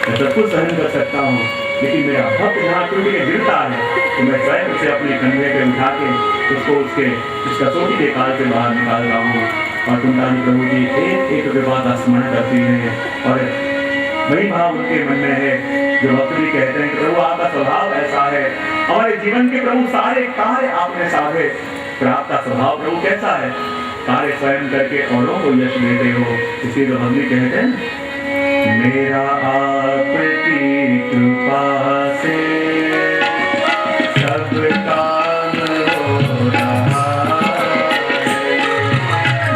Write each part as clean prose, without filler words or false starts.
मैं सब कुछ सहन कर सकता हूँ, लेकिन मेरा भक्त जहाँ टूट के गिरता है तो मैं स्वयं उसे अपने कंधे पे उठा के उसको उसके उस कसौटी के काल से बाहर निकालता हूँ। और कुंतानी प्रभु जी एक एक विवाह का स्मरण करती हैं और वही भाव उनके मन में है जो भक्त भी कहते हैं कि प्रभु आपका स्वभाव ऐसा है, हमारे जीवन के प्रभु सारे कार्य आपने साधे, पर आपका स्वभाव प्रभु कैसा है, कार्य स्वयं करके औरों को यश देते हो। इसी तो भक्ति कहते हैं मेरा आपकी कृपा से सब काम हो रहा है,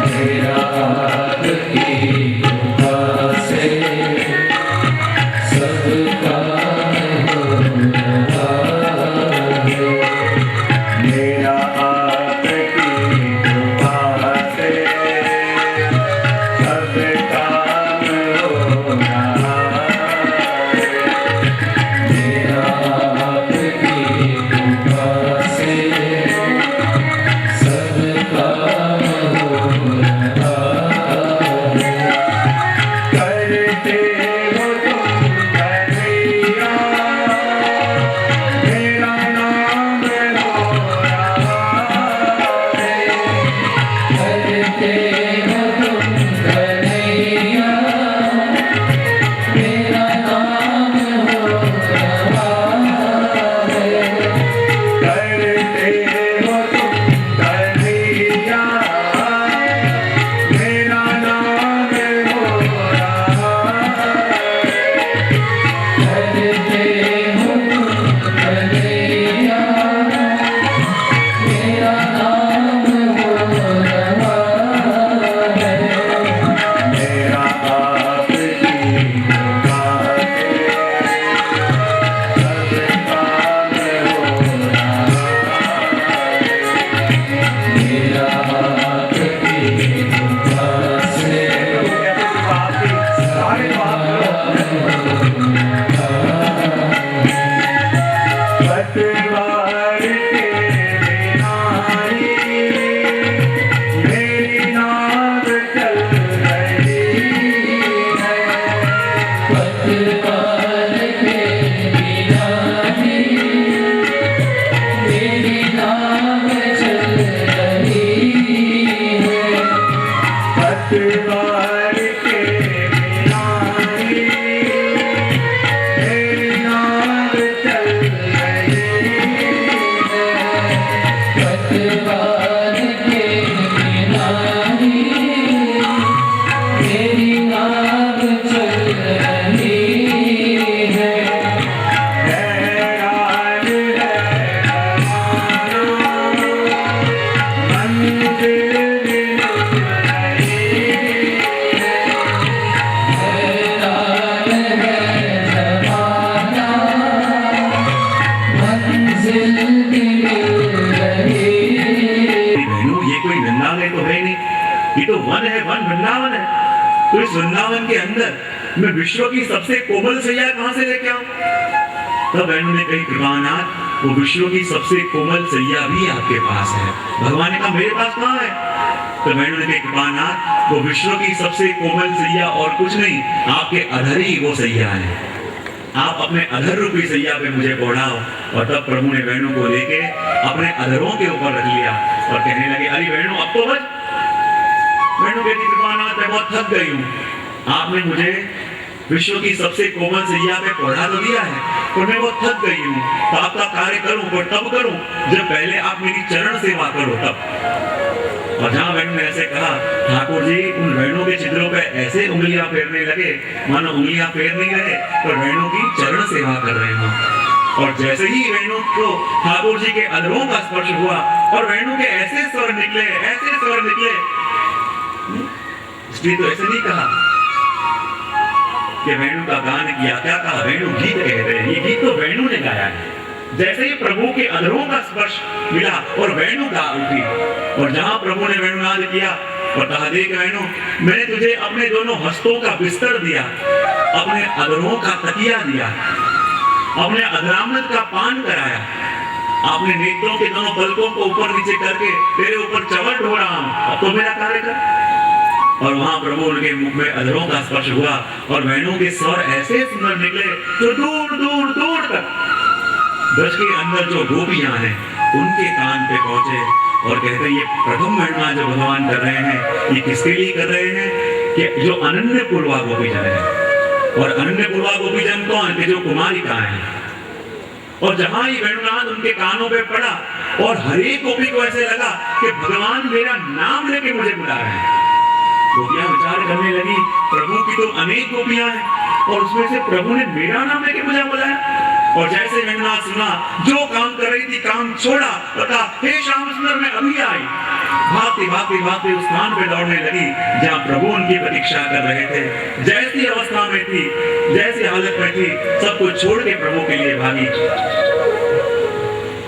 मेरा आपकी कृपा से सब काम हो रहा है, मेरा आपकी कृपा से सब काम हो रहा है, मेरा आपकी कृपा से सब काम हो रहा है। करते हो तुम कन्हैया, मेरा नाम हो रहा है। करते हो तुम कन्हैया, मेरा नाम हो रहा है। करते हो तुम कन्हैया, मेरा नाम हो रहा है। करते हो तुम कन्हैया, मेरा नाम हो रहा है, मेरा आपकी कृपा से सब काम हो रहा है, मेरा आपकी कृपा से सारे पतवार के बिनाई मेरी नाव चल रही है। पतवार के बिनाई मेरी नाव चल रही है। पतवार के बिनाई मेरी नाव चल रही है। पतवार के बिनाई मेरी नाव चल रही है। हैरान है जमाना, मंजिल मिल रही है। हैरान है जमाना, मंजिल मिल रही है। बहनों, ये कोई वृंदावन तो है नहीं, ये तो वन है, वन वृंदावन है। तो इस वृंदावन के अंदर मैं विश्व की सबसे कोमल सैया कहां से लेके आऊं? तब बहनों ने कही कृपानाथ, वो विश्व की सबसे कोमल सैया भी आपके पास है। भगवान ने कहा मेरे पास कहां है? तो बहनों ने कही कृपानाथ, वो विश्व की सबसे कोमल सैया और कुछ नहीं, आपके अधर ही वो सैया है। आप अपने अधर रूपी सैया पे मुझे पौड़ाओ। और तब प्रभु ने बहनों को लेके अपने अधरों के ऊपर रख लिया और कहने लगे अरे बहनों अब तो बच। बहनों कहती कृपानाथ, मैं बहुत थक गई हूँ, आपने मुझे विश्व की सबसे कोमल सैया पे पौधा तो दिया है, पर मैं बहुत थक गई हूँ, तो आपका कार्य करूं पर तब करूं जब पहले आप मेरी चरण सेवा करो तब। और जहाँ बहनों ने ऐसे कहा, ठाकुर जी उन बहनों के चित्रों पे ऐसे उंगलियां फेरने लगे मानो उंगलियां फेर नहीं रहे पर बहनों की चरण सेवा कर रहे हो। और जैसे ही बहनों को ठाकुर जी के अधरों का स्पर्श हुआ और बहनों के ऐसे स्वर निकले, ऐसे स्वर निकले। इसलिए तो ऐसे नहीं कहा कि वेणु का गान किया, क्या कहा? वेणु गीत कहते हैं। ये गीत तो वेणु ने गाया है। जैसे ही प्रभु के अधरों का स्पर्श मिला और वेणु गा उठी, और जहां प्रभु ने वेणुनाद किया और कहा देख वेणु, मैंने तुझे अपने दोनों हस्तों का बिस्तर दिया, अपने अधरों का तकिया दिया, अपने अधरामृत का पान कराया, अपने नेत्रों के दोनों पलकों को ऊपर नीचे करके तेरे ऊपर चवट हो रहा हूं, अब तो मेरा कार्य कर। और वहां प्रभु उनके मुख में अधरों का स्पर्श हुआ और बहनों के स्वर ऐसे सुंदर निकले जो दूर दूर दूर तक ब्रज के अंदर जो गोपियां हैं उनके कान पे पहुंचे और कहते हैं ये प्रथम महिमा जो भगवान कर रहे हैं ये किसके लिए कर रहे हैं कि जो अनन्य पूर्वा गोपीजन है। और अनन्य पूर्वा गोपीजन कौन के जो कुमारिकाएं हैं। और जहां ही वेणुनाद उनके कानों पे पड़ा और हर एक गोपी को ऐसे लगा कि भगवान मेरा नाम लेके मुझे बुला रहे हैं। गोपियां विचार करने लगी प्रभु की तो अनेक गोपियां हैं और उसमें से प्रभु ने मेरा नाम लेके मुझे बुलाया। और जैसे वेणुनाद सुना जो काम कर रही थी काम छोड़ा और कहा हे श्याम सुंदर मैं अभी आई। भागती भागती भागती उस स्थान पे दौड़ने लगी जहाँ प्रभु उनकी प्रतीक्षा कर रहे थे। जैसी अवस्था में थी जैसी हालत में थी सब कुछ छोड़ के प्रभु के लिए भागी।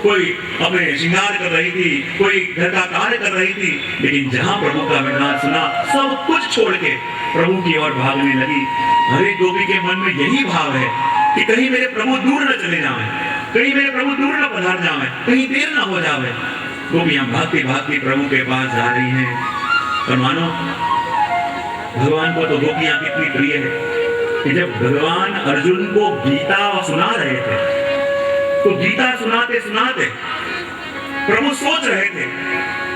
कोई अपने श्रृंगार कर रही थी कोई घर का कार्य कर रही थी लेकिन जहां प्रभु का वेणुनाद सुना सब कुछ छोड़ के प्रभु की ओर भागने लगी। हर एक गोपी के मन में यही भाव है कि कहीं मेरे प्रभु दूर न चले जाएं, कहीं मेरे प्रभु दूर न पधार जाएं, कहीं देर न हो जाए। गोपियां भागती भागती प्रभु के पास जा रही हैं। और मानो भगवान को तो गोपियां कितनी प्रिय है कि जब भगवान अर्जुन को गीता सुना रहे थे तो गीता सुनाते सुनाते प्रभु सोच रहे थे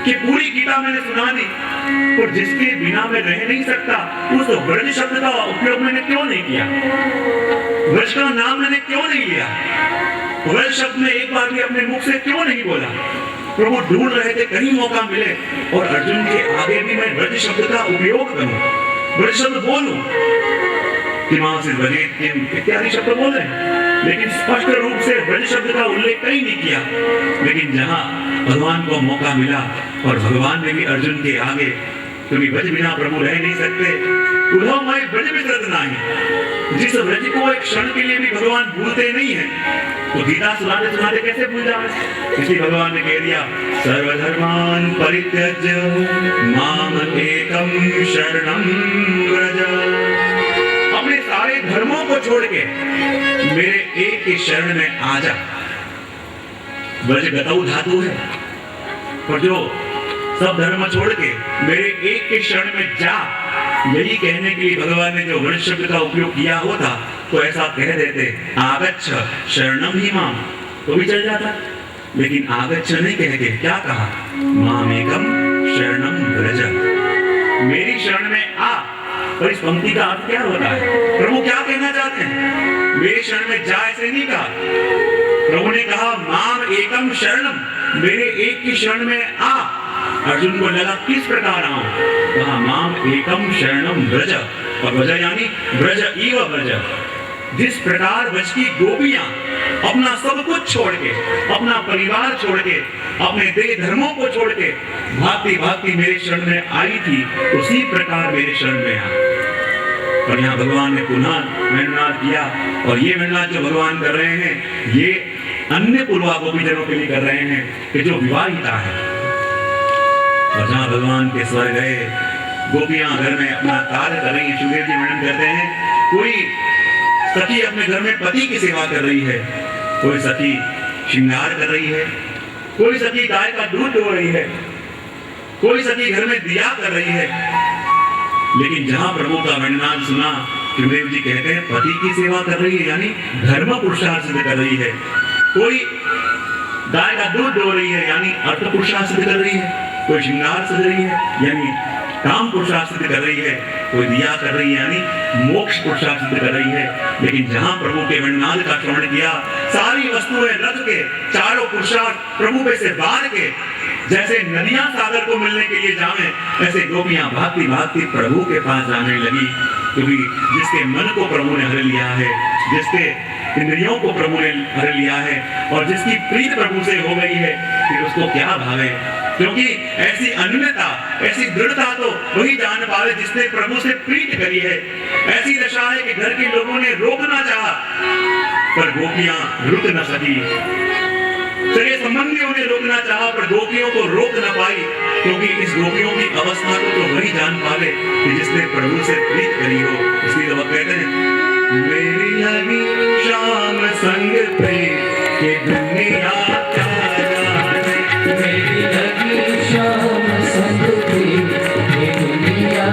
कि पूरी गीता मैंने सुना दी और जिसके बिना मैं रह नहीं सकता उस ब्रज शब्द का उपयोग मैंने क्यों नहीं किया, ब्रज का नाम मैंने क्यों नहीं लिया, ब्रज शब्द में एक बार भी अपने मुख से क्यों नहीं बोला। प्रभु ढूंढ रहे थे कहीं मौका मिले और अर्जुन के आगे भी मैं ब्रज शब्द का उपयोग करूं, ब्रज शब्द बोलूं कि मां से इत्यादि शब्द बोले लेकिन स्पष्ट रूप से ब्रज शब्द का उल्लेख कहीं नहीं किया। लेकिन जहां भगवान को मौका मिला और भगवान ने भी अर्जुन के आगे क्योंकि ब्रज बिना प्रभु रह नहीं सकते उद्धव मैं ब्रज विसरत नहीं, जिस ब्रज को एक क्षण के लिए भी भगवान भूलते नहीं है तो गीता सुनाते सुनाते कैसे भूल जाए। इसलिए भगवान ने कह दिया सर्वधर्मान परित्यज्य माम एकम शरणम व्रज। अपने सारे धर्मों को छोड़ के मेरे एक ही शरण में आ जा। ब्रज गतौ धातु है और जो सब धर्म छोड़ के मेरे एक के शरण में जा यही कहने के लिए भगवान ने जो ब्रज शब्द का उपयोग किया होता तो ऐसा कह देते आगच्छ शरणम ही माम तो भी चल जाता। लेकिन आगच्छ नहीं कह के क्या कहा मामेकम शरणम व्रज, मेरी शरण में आ। और इस पंक्ति का अर्थ क्या होता है, प्रभु क्या कहना चाहते हैं, मेरे शरण में जा ऐसे नहीं कहा। प्रभु ने कहा माम एकम शरणम, मेरे एक की शरण में आ। अर्जुन को लगा किस प्रकार आऊं, कहा माम एकम शरणम व्रज। और व्रज यानी ब्रज इव व्रज। जिस प्रकार ब्रज की गोपियां अपना सब कुछ छोड़ के अपना परिवार छोड़ के अपने देह धर्मों को छोड़ के भागती भागती मेरे शरण में आई थी उसी प्रकार मेरे शरण में आ। और यहाँ भगवान ने पुनः वेणुनाद किया और ये वेणुनाद जो भगवान कर रहे हैं ये अन्य पूर्वा गोपीजनों के लिए कर रहे हैं कि जो विवाहिता है। और जहाँ भगवान के स्वर गए गोपियां घर में अपना कार्य कर रही है। सुखदेव जी वर्णन करते हैं कोई सखी अपने घर में पति की सेवा कर रही है, कोई सखी श्रृंगार कर रही है, कोई सखी गाय का दूध दो रही है, कोई सखी घर में दिया कर रही है। लेकिन जहां प्रभु का वेणुनाद सुना सुखदेव जी कहते हैं पति की सेवा कर रही है यानी धर्म पुरुषार्थ सिद्ध कर रही है, कोई गाय का दूध दो रही है यानी अर्थ पुरुषार्थ सिद्ध कर रही है, कोई श्रृंगार सज रही है यानी काम पुरुषार्थ सिद्ध कर रही है, कोई दिया कर रही है यानी मोक्ष पुरुषार्थ सिद्ध कर रही है। लेकिन जहां प्रभु के वेणुनाद का श्रवण किया सारी वस्तुएं रख के चारों पुरुषार्थ प्रभु पे से बाहर के जैसे नदियां सागर को मिलने के लिए जावे ऐसे गोपियां भागती भागती प्रभु के पास जाने लगी। क्योंकि जिसके मन को प्रभु ने हर लिया है, जिसके इंद्रियों को प्रभु ने हर लिया है और जिसकी प्रीत प्रभु से हो गई है फिर उसको क्या भावे। क्योंकि ऐसी अन्यता ऐसी दृढ़ता तो वही जान पावे जिसने प्रभु से प्रीत करी है। ऐसी दशा है कि घर के लोगों ने रोकना चाहा पर गोपियां रुक न सकी, सगे संबंधियों ने रोकना चाहा पर गोपियों को रोक न पाई। क्योंकि इस गोपियों की अवस्था को तो वही जान पावे कि जिसने प्रभु से प्रीत करी हो। इसलिए वह कहते हैं मेरी लगी श्याम संग प्रीत के दुनिया क्या जाने, मेरी लगी श्याम संग प्रीत के दुनिया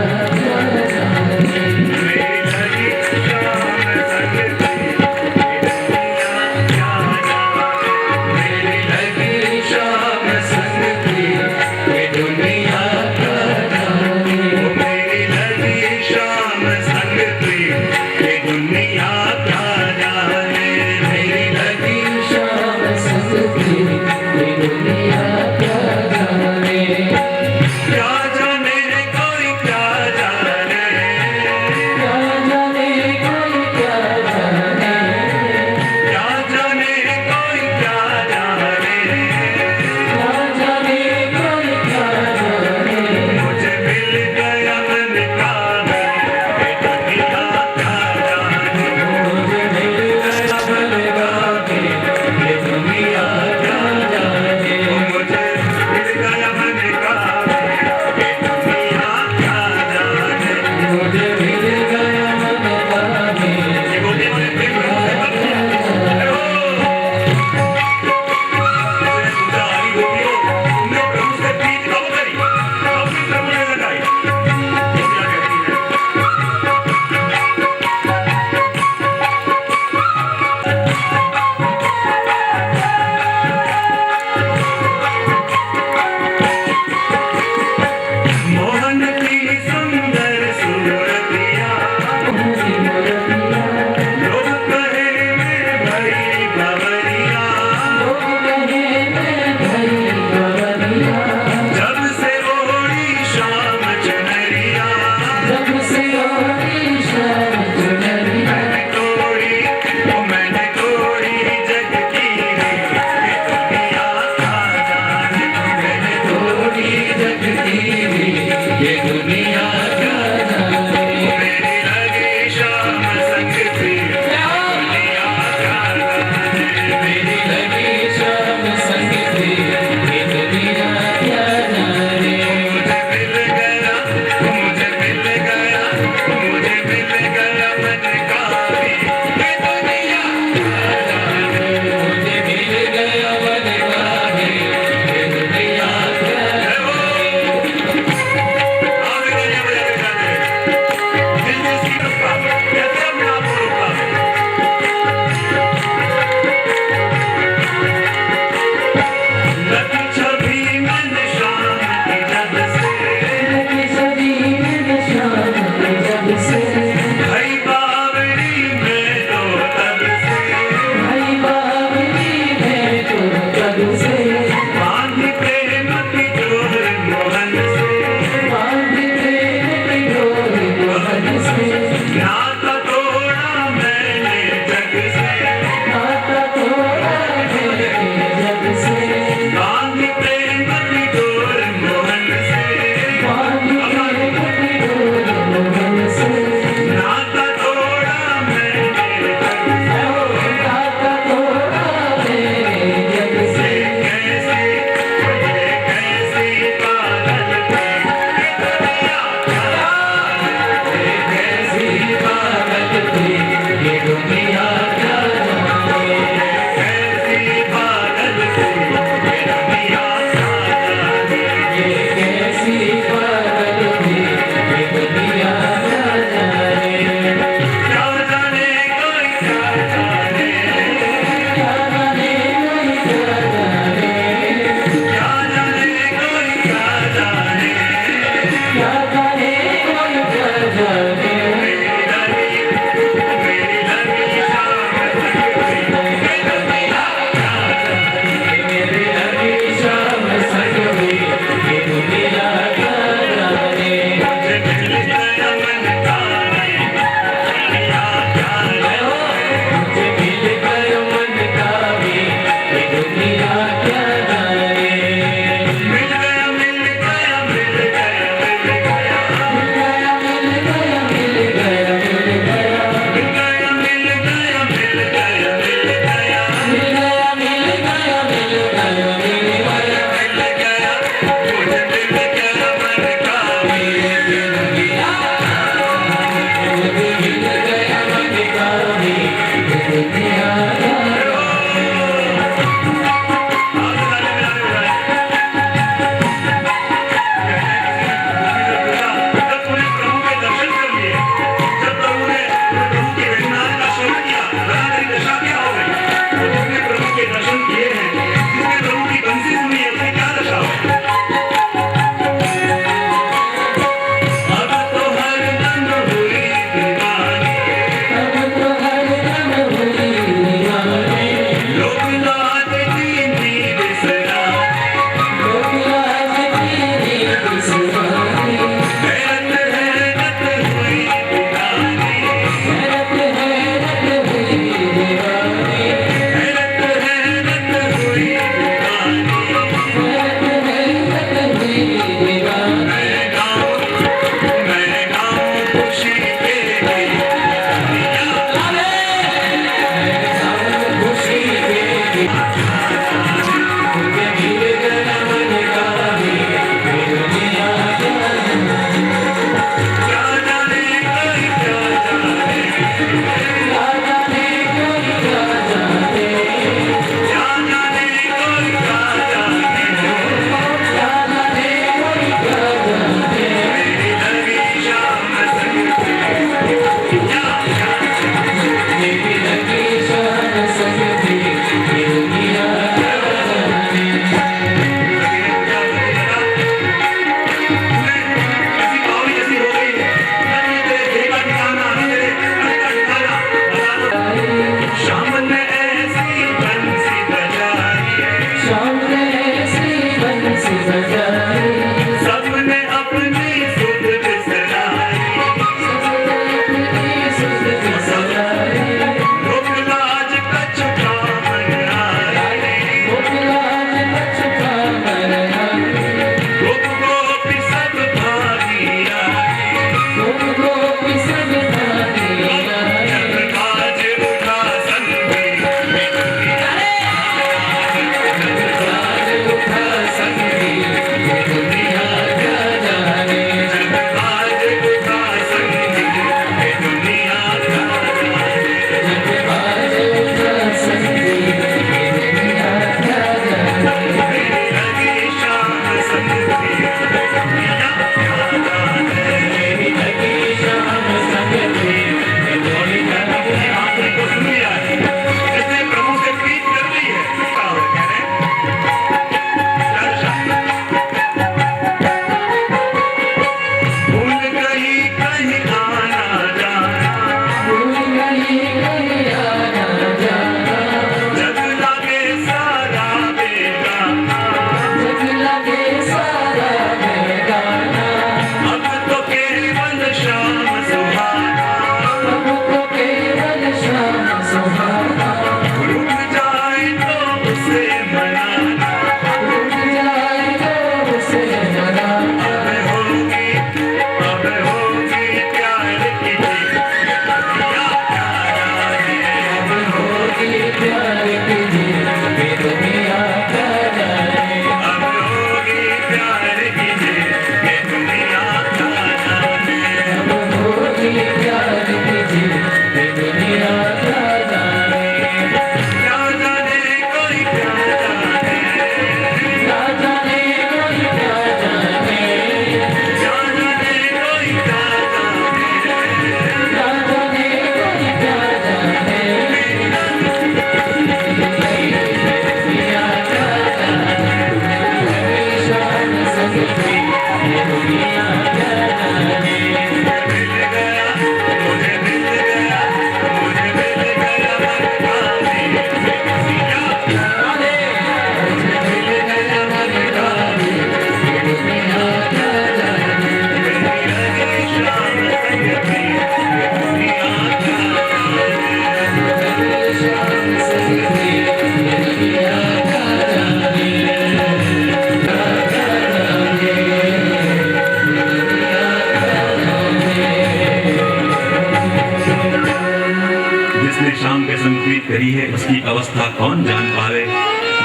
जिसने शाम के संगीत करी है उसकी अवस्था कौन जान पावे।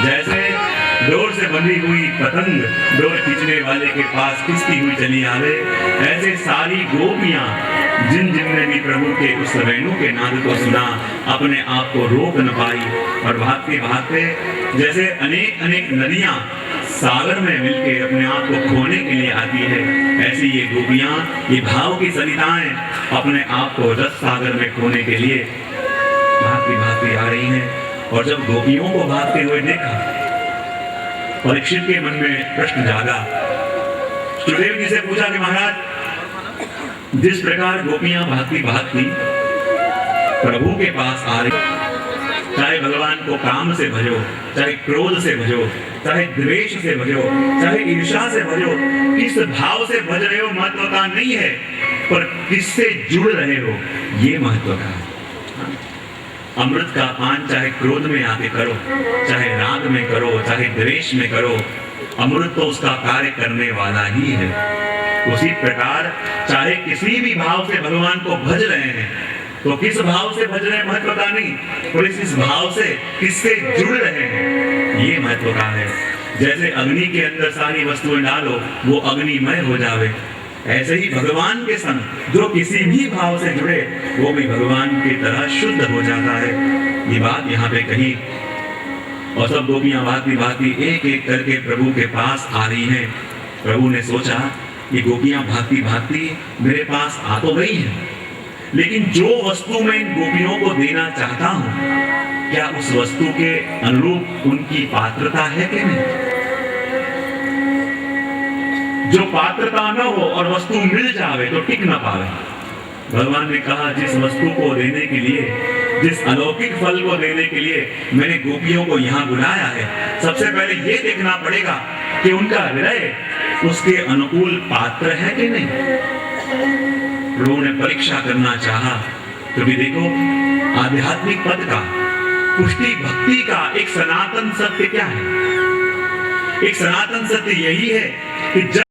जैसे डोर से बंधी हुई पतंग डोर खींचने वाले के पास खिसकी हुई चली आवे, ऐसे सारी गोपियां जिन जिनने भी प्रभु के उस वेणु के नाद को सुना अपने आप को रोक न पाई और भागते भागते जैसे अनेक अनेक नदियां सागर में मिलके अपने आप को खोने के लिए आती है, ऐसी ये गोपियां, ये भाव की सरिताएं अपने आप को रस सागर में खोने के लिए भागती भागती आ रही हैं। और जब गोपियों को भागते हुए देखा, परीक्षित के मन में प्रश्न जागा। सुखदेव जी से पूछा कि महाराज, जिस प्रकार गोपियां भागती भागती प्रभु के पास आ रही, चाहे भगवान को काम से भजो, चाहे क्रोध से भजो, चाहे द्वेष से भजो, चाहे ईर्ष्या से भजो, किस भाव से भज रहे हो महत्व का नहीं है, पर किससे जुड़ रहे हो ये महत्व का है। अमृत का पान चाहे क्रोध में आके करो, चाहे राग में करो, चाहे द्वेष में करो, अमृत तो उसका कार्य करने वाला ही है। उसी प्रकार चाहे किसी भी भाव से भगवान को भज रहे हैं, तो किस भाव से भज रहे हैं महत्व का नहीं, और इस भाव से किससे जुड़ रहे हैं ये महत्व का है। जैसे अग्नि के अंदर सारी वस्तुएं डालो वो अग्निमय हो जावे, ऐसे ही भगवान के संग जो किसी भी भाव से जुड़े वो भी भगवान की तरह शुद्ध हो जाता है। ये बात यहाँ पे कही और सब गोपियां भागती भागती एक एक करके प्रभु के पास आ रही हैं। प्रभु ने सोचा ये गोपियां भागती भागती मेरे पास आ तो गई हैं, लेकिन जो वस्तु मैं इन गोपियों को देना चाहता हूं, क्या उस वस्तु के अनुरूप उनकी पात्रता है कि नहीं? जो पात्रता न हो और वस्तु मिल जावे तो टिक न पावे। भगवान ने कहा जिस वस्तु को देने के लिए, जिस अलौकिक फल को देने के लिए मैंने गोपियों को यहाँ बुलाया है, सबसे पहले ये देखना पड़ेगा कि उनका हृदय उसके अनुकूल पात्र है कि नहीं। प्रभु ने परीक्षा करना चाहा, क्योंकि देखो आध्यात्मिक पद का, पुष्टि भक्ति का एक सनातन सत्य क्या है? एक सनातन सत्य यही है कि जब